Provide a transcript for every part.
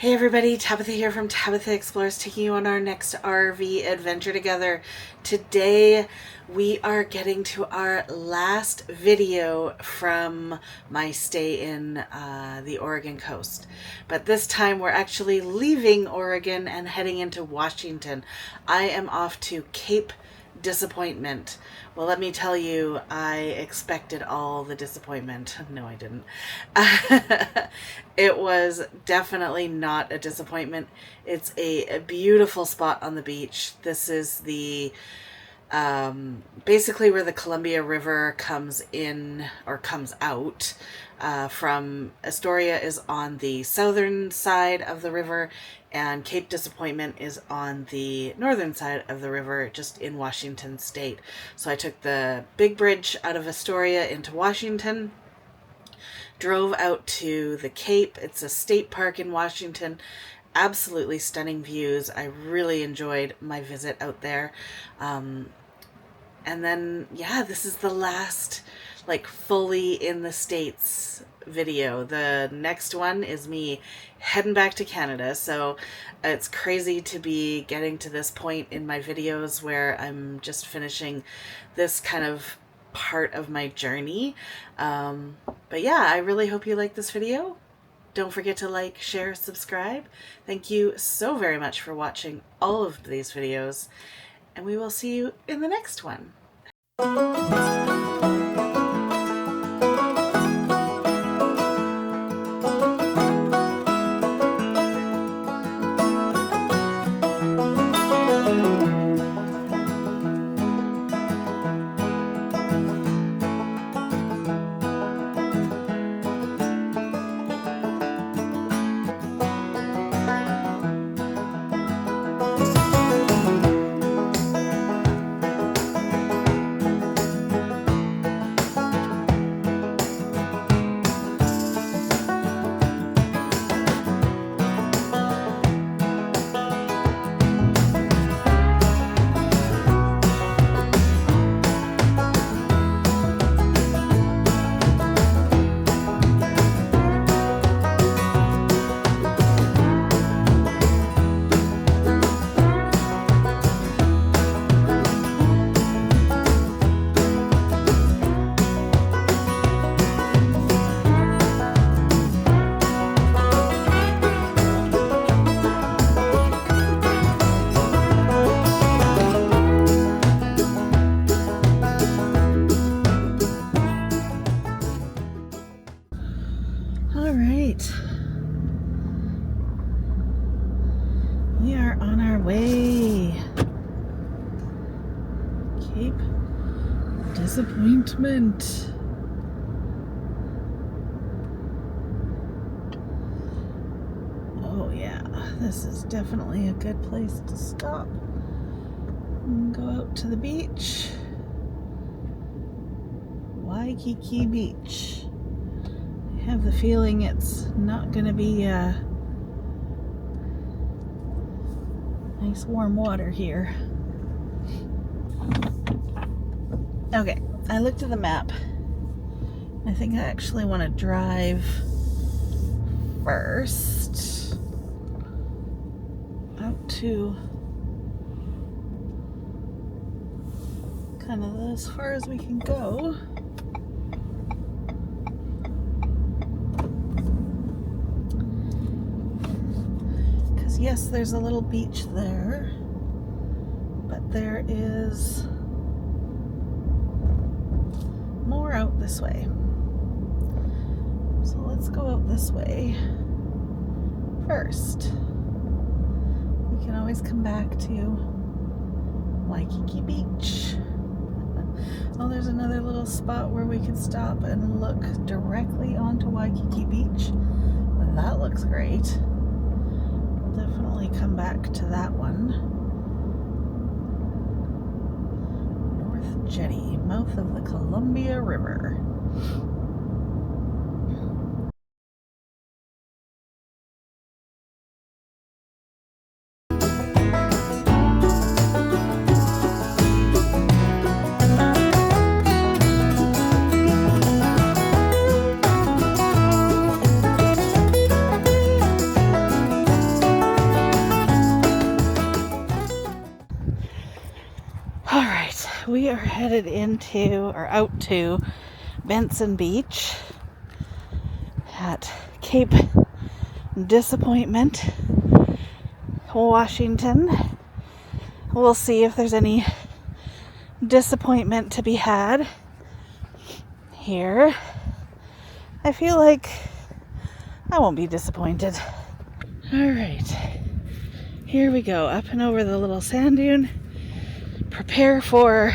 Hey everybody, Tabitha here from Tabitha Explores, taking you on our next RV adventure together. Today we are getting to our last video from my stay in the Oregon coast. But this time we're actually leaving Oregon and heading into Washington. I am off to Cape Disappointment. Well, let me tell you, I expected all the disappointment. No, I didn't. It was definitely not a disappointment. It's a beautiful spot on the beach. This is the basically where the Columbia River comes in or comes out from. Astoria is on the southern side of the river, and Cape Disappointment is on the northern side of the river, just in Washington state. So I took the big bridge out of Astoria into Washington, drove out to the Cape. It's a state park in Washington. Absolutely stunning views. I really enjoyed my visit out there. And then, yeah, this is the last, like, fully in the States video. The next one is me heading back to Canada. So it's crazy to be getting to this point in my videos where I'm just finishing this kind of part of my journey. But yeah, I really hope you like this video. Don't forget to like, share, subscribe. Thank you so very much for watching all of these videos, and we will see you in the next one. We are on our way. Cape Disappointment. Oh yeah, this is definitely a good place to stop and go out to the beach. Waikiki Beach. I have the feeling it's not going to be nice warm water here. Okay, I looked at the map. I think I actually want to drive first out to kind of as far as we can go. Yes, there's a little beach there, but there is more out this way. So let's go out this way first. We can always come back to Waikiki Beach. Oh, there's another little spot where we could stop and look directly onto Waikiki Beach. That looks great. Definitely come back to that one. North Jetty, mouth of the Columbia River. we are headed into or out to Benson Beach at Cape Disappointment, Washington. We'll see if there's any disappointment to be had here. I feel like I won't be disappointed. All right, here we go, up and over the little sand dune. Prepare for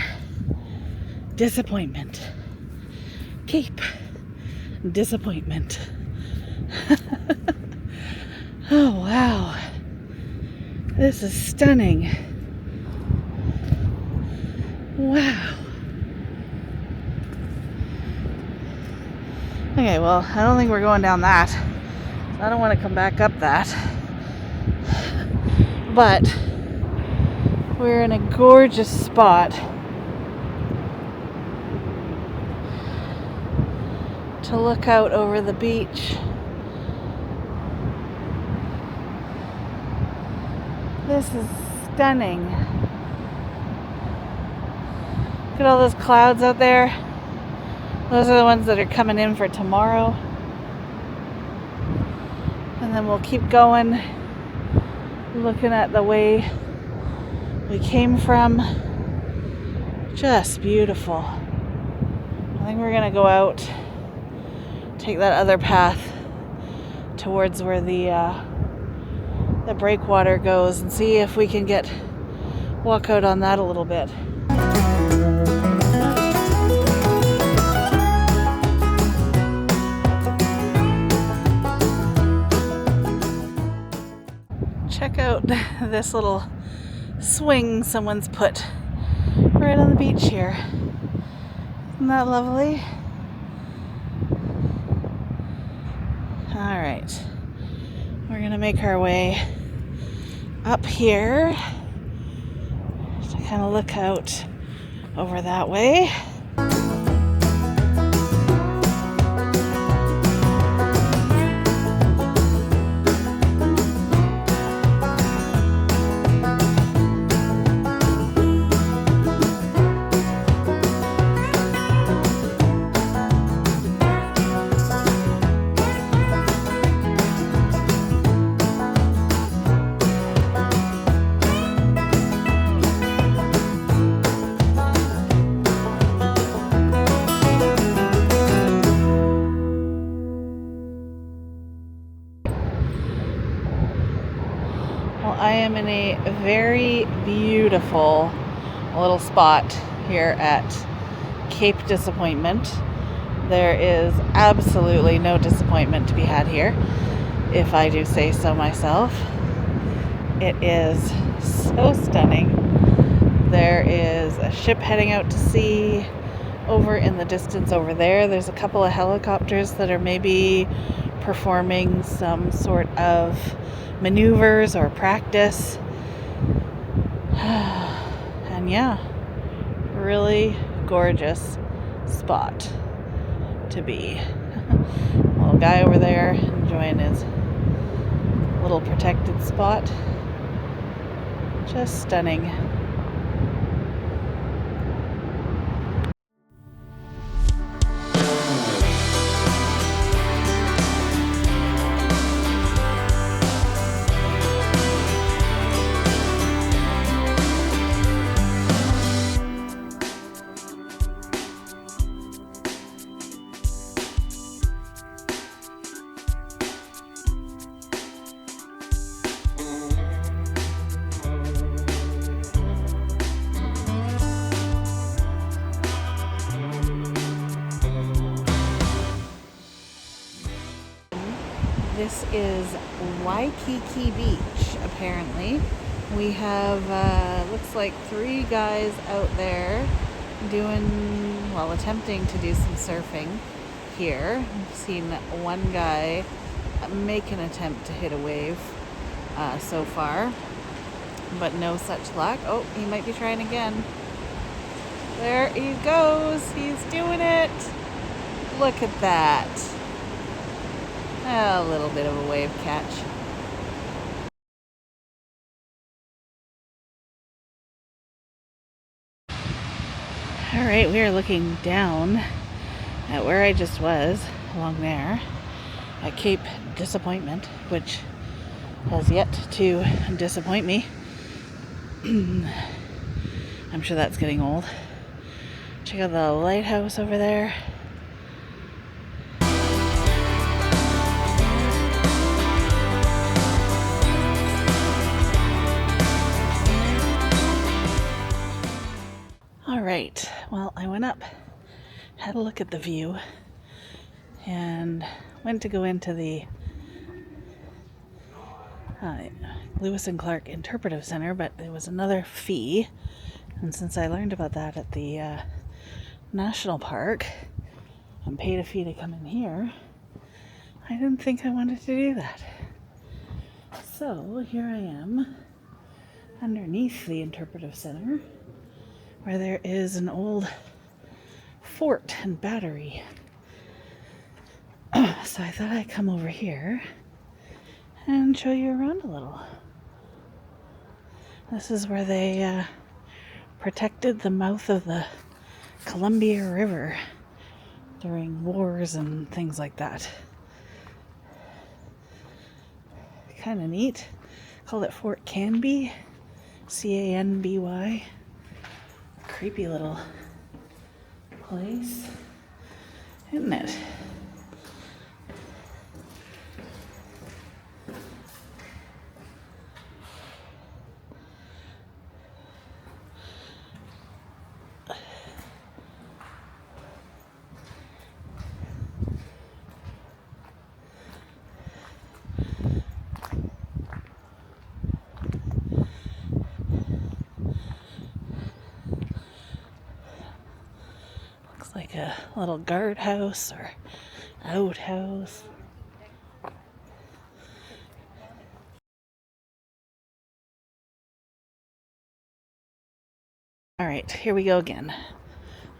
disappointment. Cape Disappointment. Oh wow, this is stunning. Wow. Okay, well, I don't think we're going down that. I don't want to come back up that. But we're in a gorgeous spot to look out over the beach. This is stunning. Look at all those clouds out there. Those are the ones that are coming in for tomorrow. And then we'll keep going, looking at the way we came from. Just beautiful. I think we're gonna go out, take that other path towards where the breakwater goes and see if we can walk out on that a little bit. Check out this little swing someone's put right on the beach here. Isn't that lovely? All right, we're gonna make our way up here to kind of look out over that way. I am in a very beautiful little spot here at Cape Disappointment. There is absolutely no disappointment to be had here, if I do say so myself. It is so stunning. There is a ship heading out to sea. Over in the distance over there's a couple of helicopters that are maybe performing some sort of maneuvers or practice. And yeah, really gorgeous spot to be. Little guy over there enjoying his little protected spot. Just stunning. This is Waikiki Beach, apparently. We have, looks like 3 guys out there attempting to do some surfing here. I've seen one guy make an attempt to hit a wave so far, but no such luck. Oh, he might be trying again. There he goes. He's doing it. Look at that. A little bit of a wave catch. Alright, we are looking down at where I just was, along there, at Cape Disappointment, which has yet to disappoint me. I'm sure that's getting old. Check out the lighthouse over there. Alright, well, I went up, had a look at the view, and went to go into the Lewis and Clark Interpretive Center, but there was another fee, and since I learned about that at the national park and paid a fee to come in here, I didn't think I wanted to do that. So here I am underneath the Interpretive Center, where there is an old fort and battery. So I thought I'd come over here and show you around a little. This is where they protected the mouth of the Columbia River during wars and things like that. Kind of neat. Called it Fort Canby, Canby. Creepy little place, isn't it? Like a little guardhouse or outhouse. Alright, here we go again.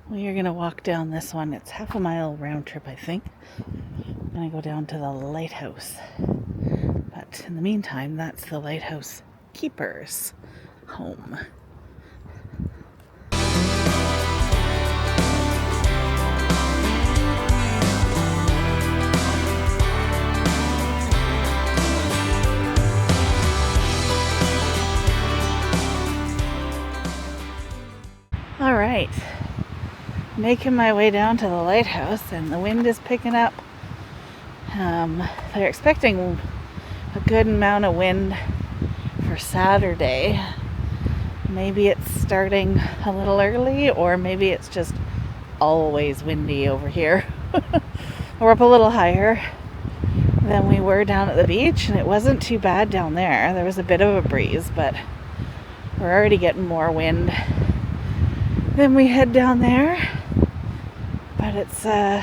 We are going to walk down this one. It's half a mile round trip, I think. I'm going to go down to the lighthouse. But in the meantime, that's the lighthouse keeper's home. Alright, making my way down to the lighthouse, and the wind is picking up. They're expecting a good amount of wind for Saturday. Maybe it's starting a little early, or maybe it's just always windy over here. We're up a little higher than we were down at the beach, and it wasn't too bad down there. There was a bit of a breeze, but we're already getting more wind than we had down there. But it's I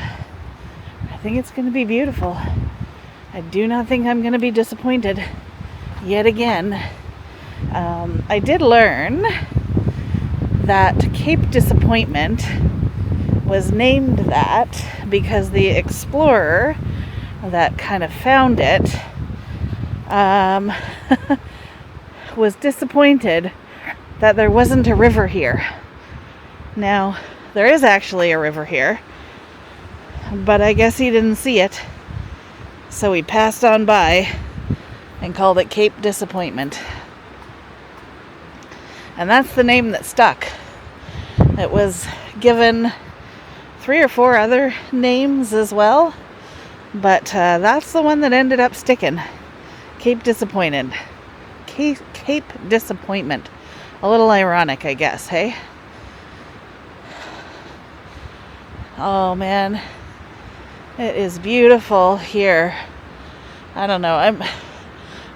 think it's going to be beautiful. I do not think I'm going to be disappointed yet again. I did learn that Cape Disappointment was named that because the explorer that kind of found it was disappointed that there wasn't a river here. Now, there is actually a river here, but I guess he didn't see it, so he passed on by and called it Cape Disappointment. And that's the name that stuck. It was given 3 or 4 other names as well, but that's the one that ended up sticking. Cape Disappointed. Cape Disappointment. A little ironic, I guess, hey? Oh man, it is beautiful here. I don't know,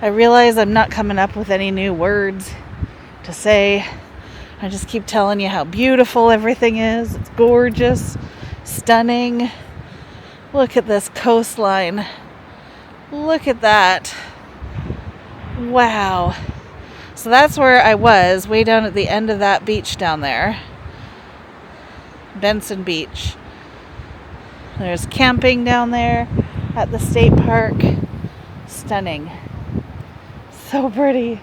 I realize I'm not coming up with any new words to say. I just keep telling you how beautiful everything is. It's gorgeous, stunning. Look at this coastline. Look at that. Wow. So that's where I was, way down at the end of that beach down there. Benson Beach. There's camping down there at the state park. Stunning. So pretty.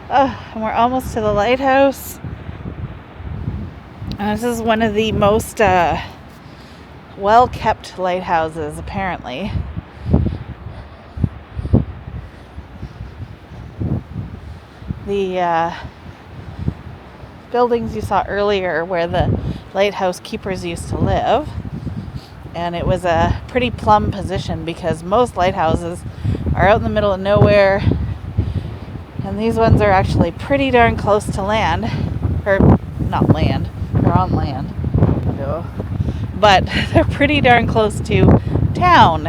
Oh, and we're almost to the lighthouse. This is one of the most well-kept lighthouses, apparently. The buildings you saw earlier where the lighthouse keepers used to live, and it was a pretty plum position because most lighthouses are out in the middle of nowhere, and these ones are actually pretty darn close to land, or not land, they're on land, but they're pretty darn close to town.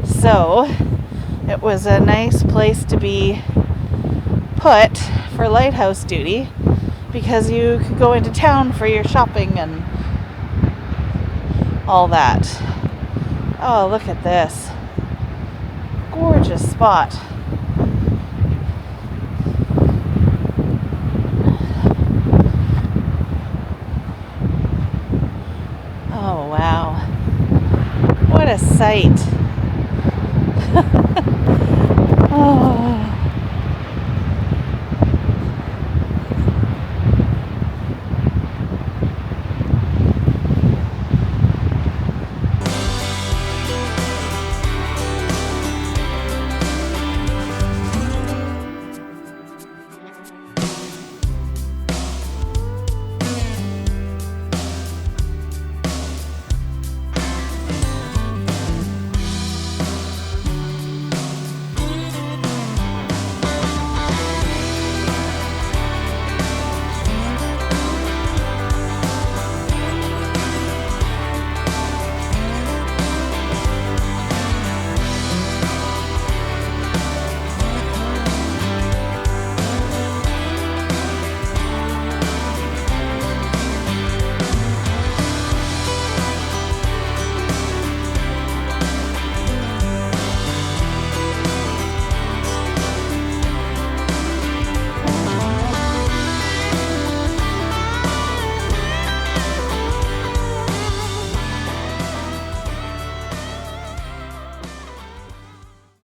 So it was a nice place to be put for lighthouse duty because you could go into town for your shopping and all that. Oh, look at this. Gorgeous spot. Oh, wow. What a sight.